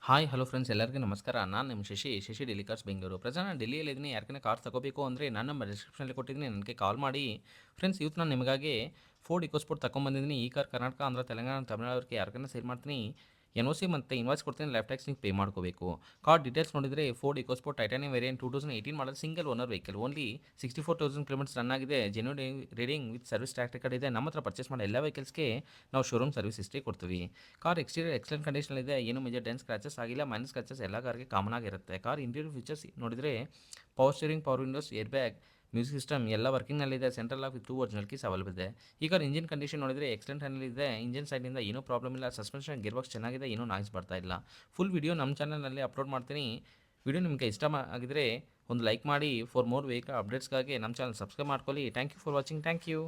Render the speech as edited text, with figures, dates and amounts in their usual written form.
Hi hello friends ಎಲ್ಲರಿಗೂ ನಮಸ್ಕಾರ. ನಾನು ನಿಮ್ಮ ಶಶಿ ಡೆಲ್ಲಿ ಕಾರ್ಸ್ ಬೆಂಗಳೂರು. ಪ್ರೆಸೆಂಟ್ ನಾನು ಡೆಲ್ಲಿಯಲ್ಲಿದ್ದೀನಿ. ಯಾರಿಗಾನ ಕಾರ್ ತಗೋಬೇಕು ಅಂದರೆ ನನ್ನ ನಂಬರ್ ಡಿಸ್ಕ್ರಿಪ್ಷನಲ್ಲಿ ಕೊಟ್ಟಿದ್ದೀನಿ, ನನಗೆ ಕಾಲ್ ಮಾಡಿ. ಫ್ರೆಂಡ್ಸ್ ಇವತ್ತು ನಾನು ನಿಮಗಾಗಿ ಫೋರ್ಡ್ ಇಕೋಸ್ಪೋರ್ಟ್ ತೊಗೊಂಬಂದಿದ್ದೀನಿ. ಈ ಕಾರ್ ಕರ್ನಾಟಕ, ಆಂಧ್ರ, ತೆಲಂಗಾಣ, ತಮಿಳುನಾಡಿಗೆ ಯಾರಿಗಾನ ಸೇಲ್ ಮಾಡ್ತೀನಿ. ಎನ್ ಒ ಸಿ ಮತ್ತು ಇನ್ವಾಯ್ಸ್ ಕೊಡ್ತೀನಿ, ಲೈಫ್ ಟ್ಯಾಕ್ಸ್ ನೀವು ಪೇ ಮಾಡ್ಕೋಬೇಕು. ಕಾರ್ ಡೀಟೇಲ್ಸ್ ನೋಡಿದರೆ Ford EcoSport Titanium variant 2018 model, single owner vehicle, only 64,000 kilometres run ಆಗಿದೆ. Genuine reading with service track record ಇದೆ. ನಮ್ಮ ಹತ್ರ ಪರ್ಚೇಸ್ ಮಾಡೋ ಎಲ್ಲ ವೆಹಿಕಲ್ಸ್ಗೆ ನಾವು ಶೋರೂಮ್ ಸರ್ವಿಸ್ ಹಿಸ್ಟ್ರಿ ಕೊಡ್ತೀವಿ. ಕಾರ್ ಎಕ್ಸ್ಟೀರಿಯರ್ ಎಕ್ಸಲೆಂಟ್ ಕಂಡೀಷನ್ ಇದೆ, ಏನು ಮೇಜರ್ ಡೆನ್ ಸ್ಕ್ರಾಚಸ್ ಆಗಿಲ್ಲ. ಮೈನಸ್ ಸ್ಕ್ರಾಚಸ್ ಎಲ್ಲ ಕಾರ್ಗೆ ಕಾಮನ್ ಆಗಿರುತ್ತೆ. ಕಾರ್ ಇಂಟೀರಿಯರ್ ಫೀಚರ್ಸ್ ನೋಡಿದರೆ power steering, power windows, air bag, music system ಎಲ್ಲ ವರ್ಕಿಂಗ್ನಲ್ಲಿದೆ. Central lock with 2 original keys available ಇದೆ. ಈ ಕಾರ್ ಇಂಜಿನ್ ಕಂಡೀಷನ್ ನೋಡಿದರೆ ಎಕ್ಸಲೆಂಟ್ ಇದೆ. ಇಂಜಿನ್ ಸೈಡಿಂದ ಏನೂ ಪ್ರಾಬ್ಲಮ್ ಇಲ್ಲ. ಸಸ್ಪೆನ್ಷನ್ ಗೇರ್ ಬಾಕ್ಸ್ ಚೆನ್ನಾಗಿದೆ, ಏನೂ ನಾಯ್ಸ್ ಬರ್ತಾ ಇಲ್ಲ. ಫುಲ್ ವಿಡಿಯೋ ನಮ್ಮ ಚಾನಲ್ನಲ್ಲಿ ಅಪ್ಲೋಡ್ ಮಾಡ್ತೀನಿ. ವಿಡಿಯೋ ನಿಮಗೆ ಇಷ್ಟ ಆಗಿದ್ರೆ ಒಂದು ಲೈಕ್ ಮಾಡಿ. ಫಾರ್ ಮೋರ್ ವೆಹಿಕಲ್ ಅಪ್ಡೇಟ್ಸ್ಗಾಗಿ ನಮ್ಮ ಚಾನಲ್ ಸಬ್ಸ್ಕ್ರೈಬ್ ಮಾಡ್ಕೊಳ್ಳಿ. Thank you for watching. Thank you.